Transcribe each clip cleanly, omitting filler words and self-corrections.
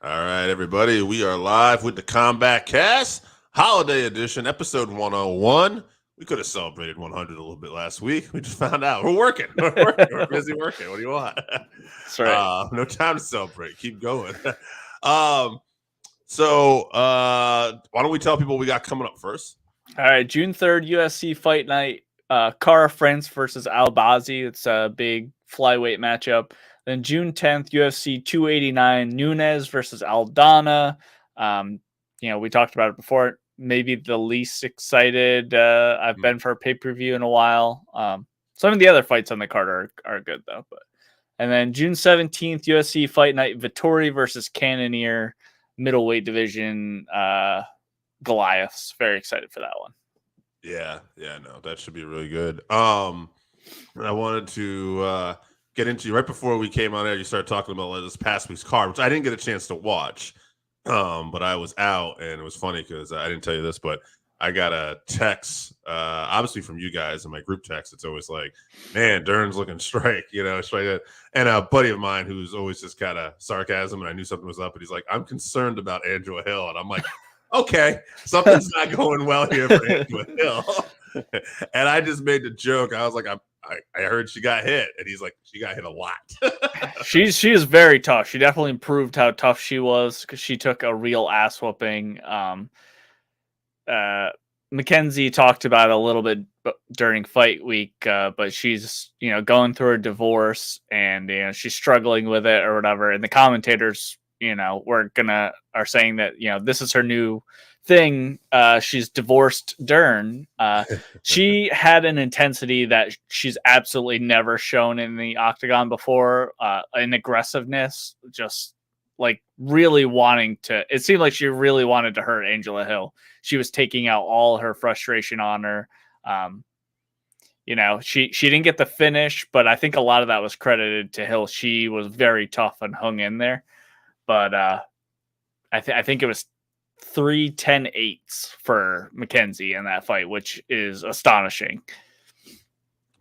All right, everybody. We are live with the Combatcast Holiday Edition, episode 101. We could have celebrated 100 a little bit last week. We just found out. We're working. We're busy working. What do you want? That's right. No time to celebrate. Keep going. Why don't we tell people what we got coming up first? All right, June 3rd, UFC Fight Night. Cara France versus Albazi. It's a big flyweight matchup. Then June 10th, UFC 289, Nunes versus Aldana. We talked about it before. Maybe the least excited I've been for a pay-per-view in a while. Some of the other fights on the card are good, though. And then June 17th, UFC Fight Night, Vettori versus Cannonier, middleweight division. Goliaths. Very excited for that one. Yeah, no, that should be really good. I wanted to get into right before we came on air. You started talking about this past week's card, which I didn't get a chance to watch, but I was out, and it was funny because I didn't tell you this, but I got a text, obviously from you guys in my group text. It's always like, "Man, Dern's looking strike," strike. And a buddy of mine who's always just kind of sarcasm, and I knew something was up, and he's like, "I'm concerned about Angela Hill," and I'm like, okay, something's not going well here for Angela Hill. And I just made the joke. I was like, I heard she got hit. And he's like, she got hit a lot. She is very tough. She definitely proved how tough she was because she took a real ass whooping. Mackenzie talked about it a little bit during fight week, but she's, going through a divorce and, she's struggling with it or whatever. And the commentators, are saying that, this is her new thing. She's divorced Dern. She had an intensity that she's absolutely never shown in the octagon before, an aggressiveness, just like really wanting to, it seemed like she really wanted to hurt Angela Hill. She was taking out all her frustration on her. She didn't get the finish, but I think a lot of that was credited to Hill. She was very tough and hung in there. But I think it was 3 10-8s for Mackenzie in that fight, which is astonishing.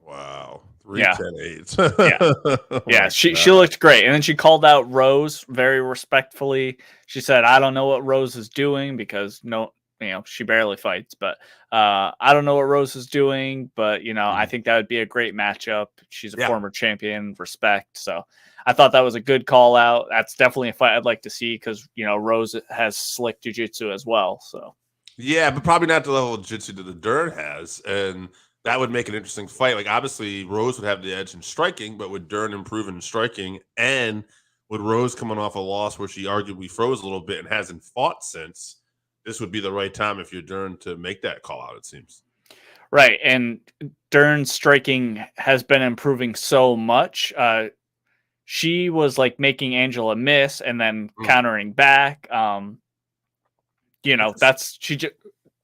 Wow. 3-10-8. Yeah. She looked great. And then she called out Rose very respectfully. She said, I don't know what Rose is doing because she barely fights, but I don't know what Rose is doing, but I think that would be a great matchup. She's a former champion, respect. So I thought that was a good call out. That's definitely a fight I'd like to see because, Rose has slick jiu-jitsu as well. So yeah, but probably not the level of jiu-jitsu that the Dern has. And that would make an interesting fight. Like, obviously, Rose would have the edge in striking, but would Dern improve in striking? And with Rose coming off a loss where she arguably froze a little bit and hasn't fought since, this would be the right time if you're Dern to make that call out, it seems. Right. And Dern's striking has been improving so much. She was like making Angela miss and then countering back.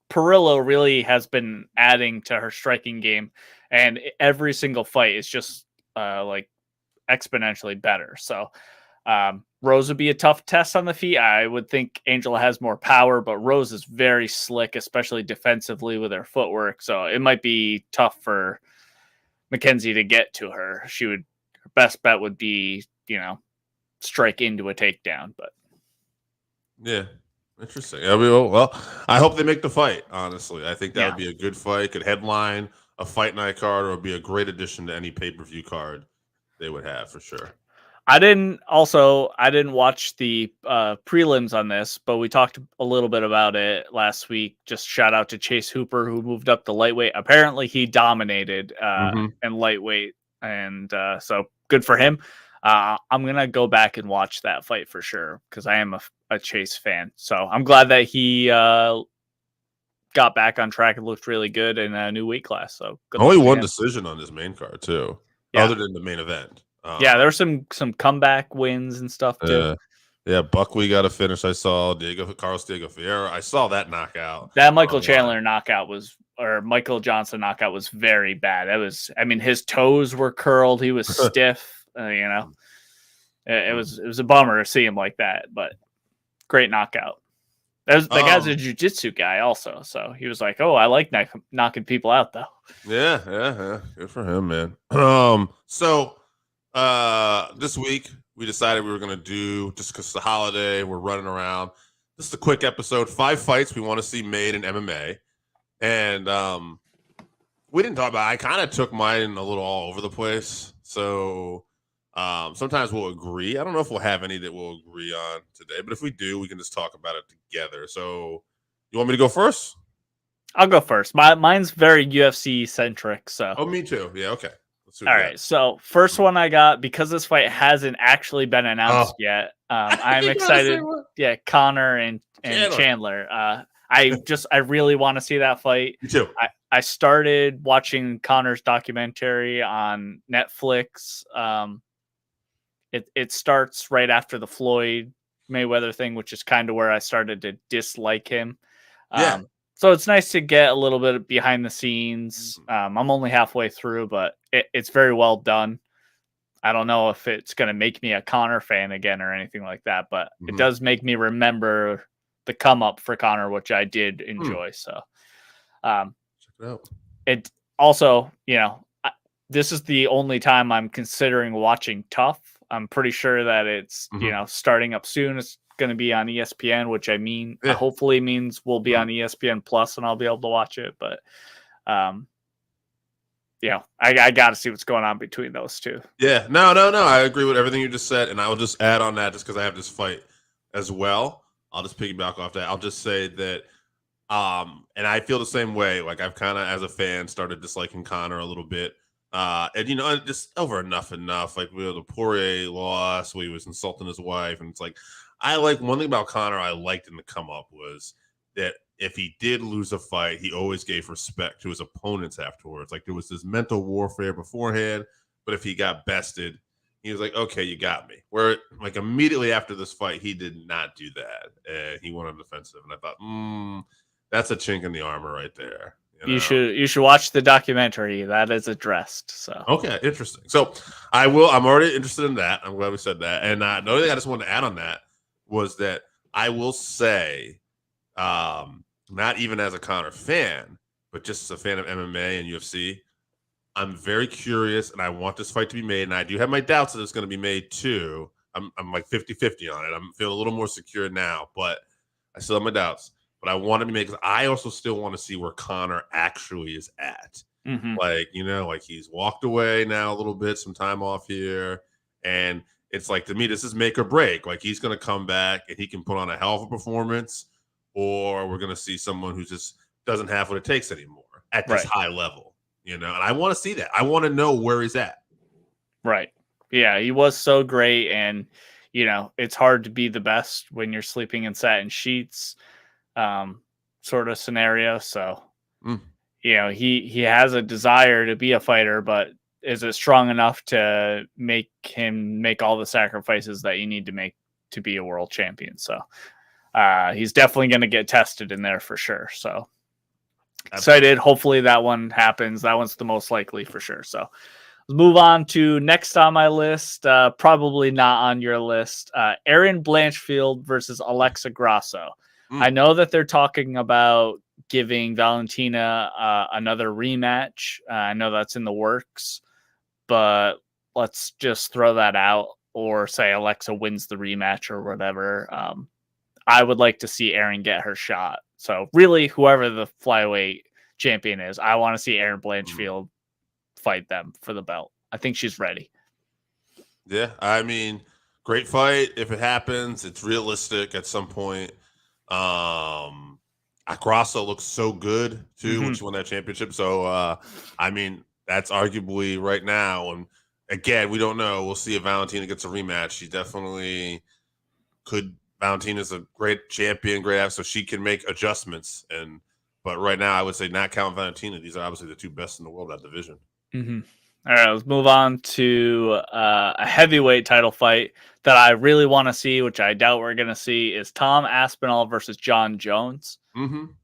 Perillo really has been adding to her striking game, and every single fight is just like exponentially better. So Rose would be a tough test on the feet. I would think Angela has more power, but Rose is very slick, especially defensively with her footwork. So it might be tough for Mackenzie to get to her. Her best bet would be, strike into a takedown. But yeah, interesting. Well, I hope they make the fight. Honestly, I think that would be a good fight. Could headline a fight night card, or be a great addition to any pay-per-view card they would have for sure. I didn't watch the prelims on this, but we talked a little bit about it last week. Just shout out to Chase Hooper, who moved up to lightweight. Apparently he dominated in lightweight, and so good for him. I'm going to go back and watch that fight for sure because I am a Chase fan. So I'm glad that he got back on track and looked really good in a new weight class. So only one decision on his main card too, other than the main event. There were some comeback wins and stuff too. Yeah, Buckley got a finish. I saw Carlos Diego Ferreira. I saw that knockout. That Michael Chandler knockout Michael Johnson knockout was very bad. His toes were curled. He was stiff. It was a bummer to see him like that, but great knockout. The guy's a jiu-jitsu guy also, so he was like, "Oh, I like knocking people out, though." Yeah, good for him, man. So this week we decided we were going to do, just because it's the holiday, we're running around. This is a quick episode, 5 fights we want to see made in MMA. And we didn't talk about it. I kind of took mine a little all over the place. So sometimes we'll agree. I don't know if we'll have any that we'll agree on today, but if we do, we can just talk about it together. So you want me to go first? I'll go first. Mine's very UFC centric. So. Oh, me too. Yeah. Okay. All right. So first one I got, because this fight hasn't actually been announced yet. I'm excited. Yeah, Conor and Chandler. I really want to see that fight. Me too. I started watching Conor's documentary on Netflix. It starts right after the Floyd Mayweather thing, which is kind of where I started to dislike him. Yeah. So it's nice to get a little bit behind the scenes. I'm only halfway through, but it's very well done. I don't know if it's going to make me a Conor fan again or anything like that, but it does make me remember the come up for Conor, which I did enjoy. So check it out. It also, this is the only time I'm considering watching Tough. I'm pretty sure that it's, starting up soon. It's going to be on ESPN, which hopefully means we'll be on ESPN Plus and I'll be able to watch it. But, I got to see what's going on between those two. Yeah, no. I agree with everything you just said. And I will just add on that just because I have this fight as well. I'll just piggyback off that. I'll just say that, and I feel the same way. Like I've kind of, as a fan, started disliking Conor a little bit. And just over enough. Like the Poirier loss, where he was insulting his wife, and it's like, I like one thing about Conor I liked in the come up was that if he did lose a fight, he always gave respect to his opponents afterwards. Like there was this mental warfare beforehand, but if he got bested, he was like, okay, you got me. Where like immediately after this fight, he did not do that. And he went on defensive. And I thought, that's a chink in the armor right there. You should watch the documentary that is addressed. So okay, interesting. So I'm already interested in that. I'm glad we said that. And the only thing I just wanted to add on that was that I will say, not even as a Conor fan, but just as a fan of MMA and UFC, I'm very curious and I want this fight to be made. And I do have my doubts that it's going to be made too. I'm like 50-50 on it. I'm feeling a little more secure now, but I still have my doubts. But I want to be made because I also still want to see where Conor actually is at. Like, like he's walked away now a little bit, some time off here. And it's like, to me, this is make or break. Like he's going to come back and he can put on a hell of a performance, or we're going to see someone who just doesn't have what it takes anymore at this high level, and I want to see that. I want to know where he's at. Right. Yeah. He was so great. And, it's hard to be the best when you're sleeping in satin sheets. Sort of scenario. So, he has a desire to be a fighter, but is it strong enough to make him make all the sacrifices that you need to make to be a world champion? So, he's definitely going to get tested in there for sure. So excited. Hopefully that one happens. That one's the most likely for sure. So let's move on to next on my list. Probably not on your list. Erin Blanchfield versus Alexa Grasso. I know that they're talking about giving Valentina another rematch. I know that's in the works, but let's just throw that out or say Alexa wins the rematch or whatever. I would like to see Erin get her shot. So really, whoever the flyweight champion is, I want to see Erin Blanchfield fight them for the belt. I think she's ready. Yeah, I mean, great fight. If it happens, it's realistic at some point. Grasso looks so good too when she won that championship. So I mean, that's arguably right now. And again, we don't know. We'll see if Valentina gets a rematch. She definitely could. Valentina's a great champion, great, so she can make adjustments. But right now, I would say not count Valentina. These are obviously the two best in the world at that division. All right, let's move on to a heavyweight title fight that I really want to see, which I doubt we're going to see, is Tom Aspinall versus John Jones.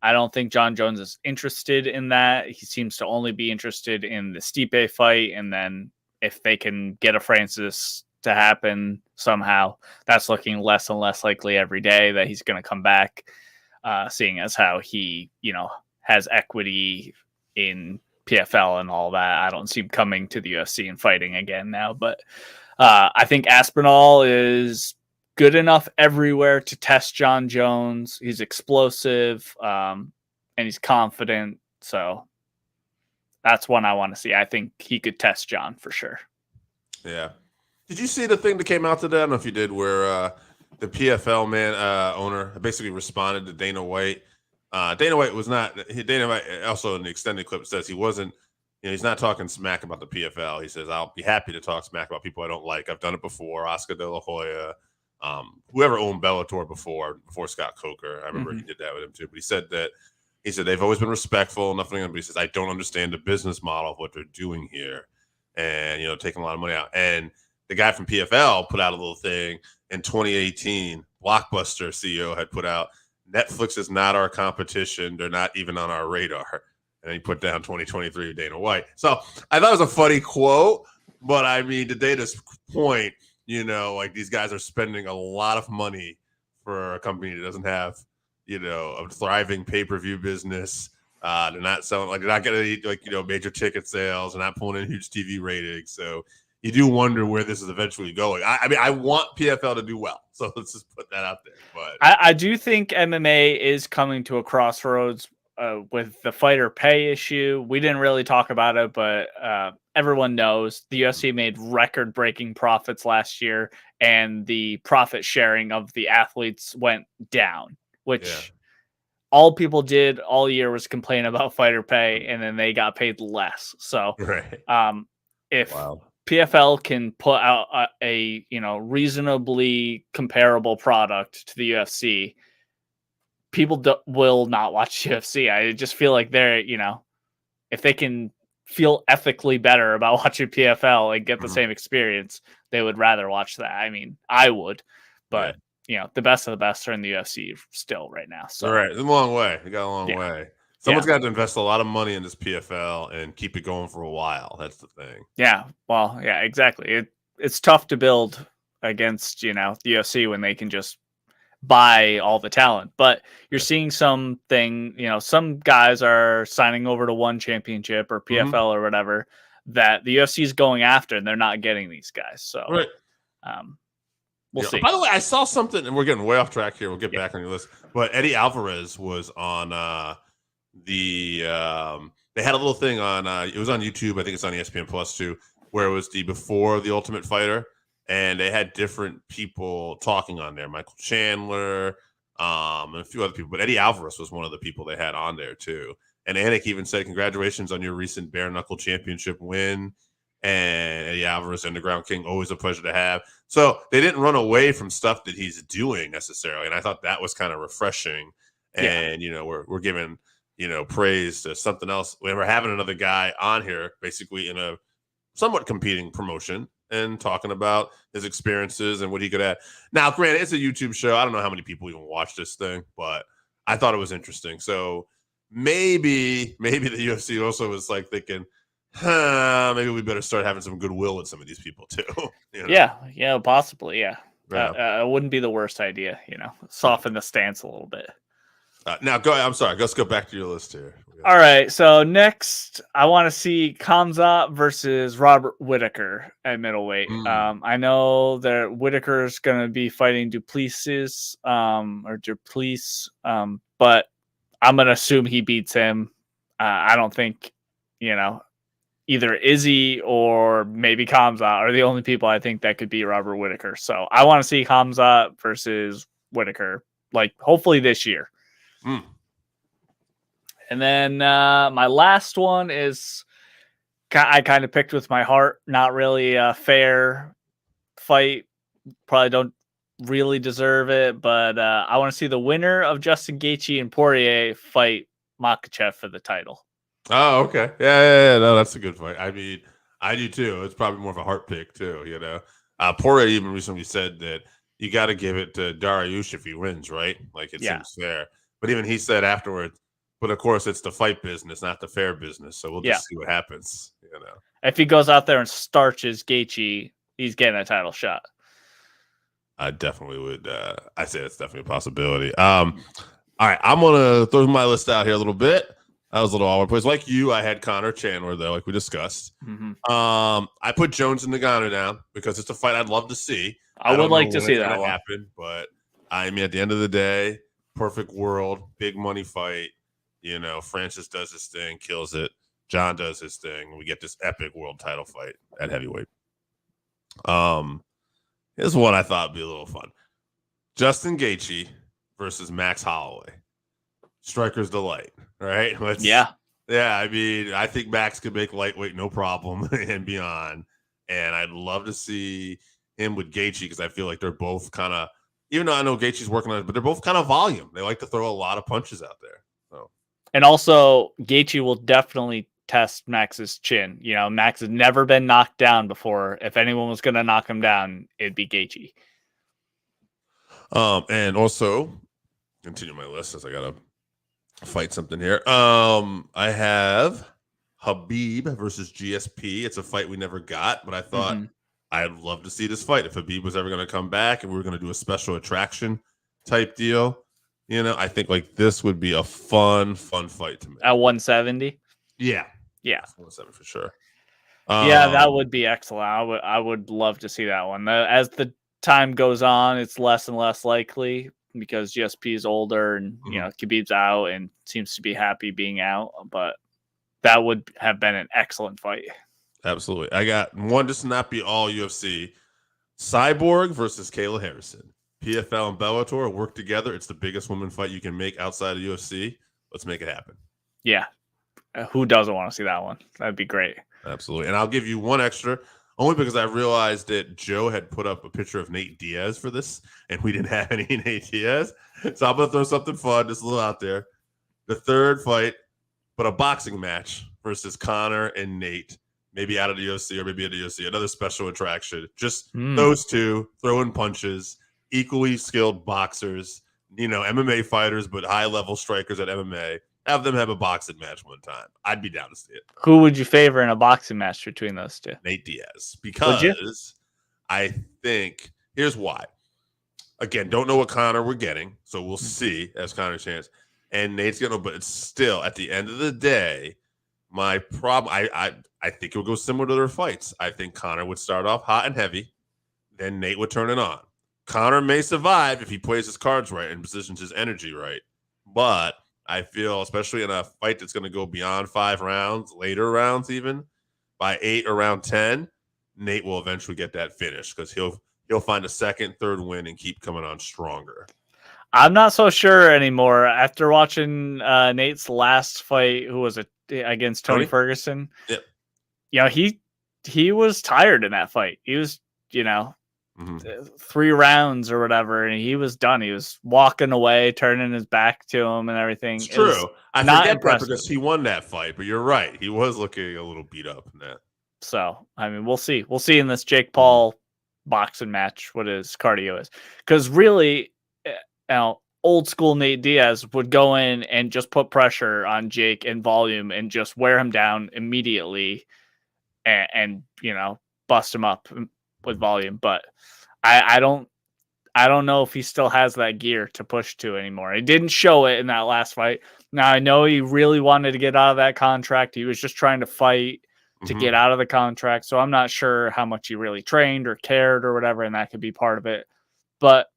I don't think John Jones is interested in that. He seems to only be interested in the Stipe fight, and then if they can get a Francis to happen somehow, that's looking less and less likely every day that he's going to come back, seeing as how he, has equity in PFL and all that. I don't see him coming to the UFC and fighting again now, but I think Aspinall is good enough everywhere to test John Jones. He's explosive, and he's confident. So that's one I want to see. I think he could test John for sure. Yeah. Did you see the thing that came out today? I don't know if you did, where the PFL owner basically responded to Dana White. Dana White was not. Dana White also in the extended clip says he wasn't. He's not talking smack about the PFL. He says, "I'll be happy to talk smack about people I don't like. I've done it before. Oscar De La Hoya, whoever owned Bellator before Scott Coker. I remember he did that with him too. But he said they've always been respectful. Nothing. But he says I don't understand the business model of what they're doing here, and taking a lot of money out. And the guy from PFL put out a little thing in 2018. Blockbuster CEO had put out, Netflix is not our competition. They're not even on our radar. And he put down 2023 Dana White. So I thought it was a funny quote, but I mean, to Dana's point, like these guys are spending a lot of money for a company that doesn't have, a thriving pay-per-view business. They're not selling, they're not getting major ticket sales. They're not pulling in huge TV ratings. So you do wonder where this is eventually going. I mean, I want PFL to do well. So let's just put that out there. But I do think MMA is coming to a crossroads with the fighter pay issue. We didn't really talk about it, but everyone knows the UFC made record-breaking profits last year, and the profit sharing of the athletes went down, which all people did all year was complain about fighter pay, and then they got paid less. So if PFL can put out a reasonably comparable product to the UFC, people will not watch UFC. I just feel like they're, if they can feel ethically better about watching PFL and get the same experience, they would rather watch that. I mean, I would, but the best of the best are in the UFC still right now. So it's a long way. They got a long way. Someone's got to invest a lot of money in this PFL and keep it going for a while. That's the thing. Yeah. Well, yeah, exactly. It's tough to build against, the UFC when they can just buy all the talent, but you're seeing something, some guys are signing over to one championship or PFL or whatever that the UFC is going after, and they're not getting these guys. So we'll see. By the way, I saw something, and we're getting way off track here. We'll get back on your list. But Eddie Alvarez was on they had a little thing on it was on YouTube. I think it's on ESPN Plus too, where it was the before the Ultimate Fighter. And they had different people talking on there, Michael Chandler, and a few other people. But Eddie Alvarez was one of the people they had on there too. And Anik even said, "Congratulations on your recent bare knuckle championship win." And Eddie Alvarez, Underground King, always a pleasure to have. So they didn't run away from stuff that he's doing necessarily, and I thought that was kind of refreshing. And we're giving praise to something else. We're having another guy on here, basically in a somewhat competing promotion, and talking about his experiences and what he could add. Now, granted, it's a YouTube show. I don't know how many people even watch this thing, but I thought it was interesting. So maybe the UFC also was like thinking, maybe we better start having some goodwill with some of these people too. Yeah, possibly. Yeah. It wouldn't be the worst idea, soften the stance a little bit. Now, go. I'm sorry. Let's go back to your list here. All right. So next, I want to see Khamzat versus Robert Whittaker at middleweight. I know that Whittaker's going to be fighting Duplessis, but I'm going to assume he beats him. I don't think, either Izzy or maybe Khamzat are the only people I think that could beat Robert Whittaker. So I want to see Khamzat versus Whittaker, hopefully this year. And then my last one is I kind of picked with my heart. Not really a fair fight. Probably don't really deserve it. But I want to see the winner of Justin Gaethje and Poirier fight Makhachev for the title. Oh, okay. Yeah. No, that's a good fight. I mean, I do too. It's probably more of a heart pick too, Poirier even recently said that you got to give it to Dariush if he wins, right? It seems fair. But even he said afterwards, but of course it's the fight business, not the fair business. So we'll just see what happens. If he goes out there and starches Gaethje, he's getting a title shot. I definitely would. I say it's definitely a possibility. All right, I'm gonna throw my list out here a little bit. I was a little all over the place. Like you, I had Connor Chandler though, like we discussed. Mm-hmm. I put Jones and Nagano down because it's a fight I'd love to see. I would don't like know to when see it's that gonna one. happen, but I mean, at the end of the day, perfect world, big money fight. You know, Francis does his thing, kills it. John does his thing. We get this epic world title fight at heavyweight. Here's one I thought would be a little fun: Justin Gaethje versus Max Holloway. Striker's delight, right? Yeah. Yeah, I mean, I think Max could make lightweight no problem and beyond. And I'd love to see him with Gaethje because I feel like they're both kind of, even though I know Gaethje's working on it, but they're both kind of volume. They like to throw a lot of punches out there. So, and also Gaethje will definitely test Max's chin. You know, Max has never been knocked down before. If anyone was going to knock him down, it'd be Gaethje. And also continue my list as I gotta fight something here. I have Habib versus GSP. It's a fight we never got, but I thought I'd love to see this fight if Habib was ever going to come back and we were going to do a special attraction type deal. You know, I think like this would be a fun fight to make. At 170? Yeah. 170 for sure. Yeah, that would be excellent. I would love to see that one. As the time goes on, it's less and less likely because GSP is older and you know Khabib's out and seems to be happy being out, but that would have been an excellent fight. Absolutely. I got one just to not be all UFC. Cyborg versus Kayla Harrison. PFL and Bellator work together. It's the biggest woman fight you can make outside of UFC. Let's make it happen. Yeah. Who doesn't want to see that one? That'd be great. Absolutely. And I'll give you one extra, only because I realized that Joe had put up a picture of Nate Diaz for this, and we didn't have any Nate Diaz. So I'm going to throw something fun, just a little out there. The third fight, but a boxing match versus Connor and Nate, maybe out of the UFC or maybe at the UFC, another special attraction. Just those two throwing punches, equally skilled boxers, you know, MMA fighters, but high-level strikers at MMA. Have them have a boxing match one time. I'd be down to see it. Who would you favor in a boxing match between those two? Nate Diaz. Because I think, here's why. Again, don't know what Connor we're getting, so we'll see as Connor's chance. And Nate's going to, but it's still, at the end of the day, my problem, I think it would go similar to their fights. I think Connor would start off hot and heavy, then Nate would turn it on. Connor may survive if he plays his cards right and positions his energy right. But I feel, especially in a fight that's going to go beyond 5 rounds, later rounds even, by 8 or round 10, Nate will eventually get that finish because he'll find a second, third win and keep coming on stronger. I'm not so sure anymore. After watching Nate's last fight, who was it against Tony Ferguson? Yep. You know, he was tired in that fight. He was, you know, 3 rounds or whatever, and he was done. He was walking away, turning his back to him and everything. It's true. I forget that because he won that fight, but you're right. He was looking a little beat up in that. So, I mean, we'll see. We'll see in this Jake Paul boxing match what his cardio is. Because really, you know, old school Nate Diaz would go in and just put pressure on Jake in volume and just wear him down immediately and you know, bust him up with volume. But I don't know if he still has that gear to push to anymore. He didn't show it in that last fight. Now I know he really wanted to get out of that contract. He was just trying to fight to get out of the contract. So I'm not sure how much he really trained or cared or whatever, and that could be part of it. But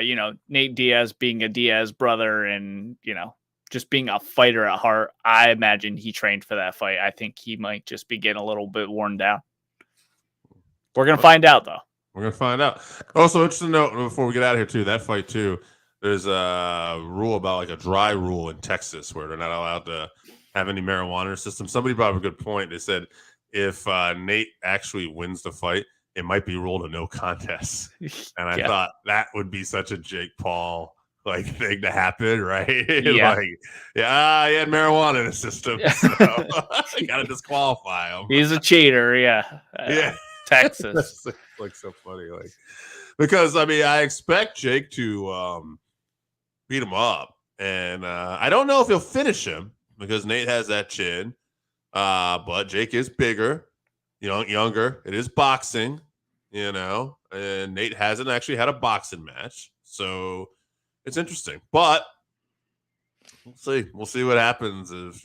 you know, Nate Diaz being a Diaz brother and, you know, just being a fighter at heart, I imagine he trained for that fight. I think he might just be getting a little bit worn down. We're going to find out, though. We're going to find out. Also, interesting note before we get out of here, too, that fight, too, there's a rule about like a dry rule in Texas where they're not allowed to have any marijuana in their system. Somebody brought up a good point. They said if Nate actually wins the fight, it might be ruled a no contest. And I thought that would be such a Jake Paul like thing to happen, right? Yeah. Like, he had marijuana in his system. So you gotta disqualify him. He's a cheater, yeah. Texas. That's like so funny. Like, because I mean, I expect Jake to beat him up. And I don't know if he'll finish him because Nate has that chin. But Jake is bigger, you know, younger. It is boxing, you know, and Nate hasn't actually had a boxing match. So it's interesting. But We'll see what happens if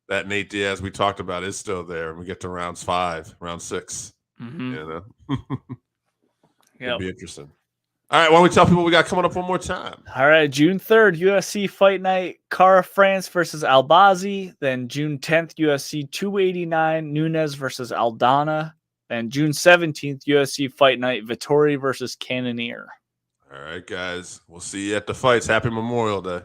that Nate Diaz we talked about is still there, and we get to round 6. It'd be interesting. All right, why don't we tell people we got coming up one more time? All right, June 3rd, UFC Fight Night, Cara France versus Albazi. Then June 10th, UFC 289, Nunes versus Aldana. And June 17th, UFC Fight Night, Vittori versus Cannonier. All right, guys. We'll see you at the fights. Happy Memorial Day.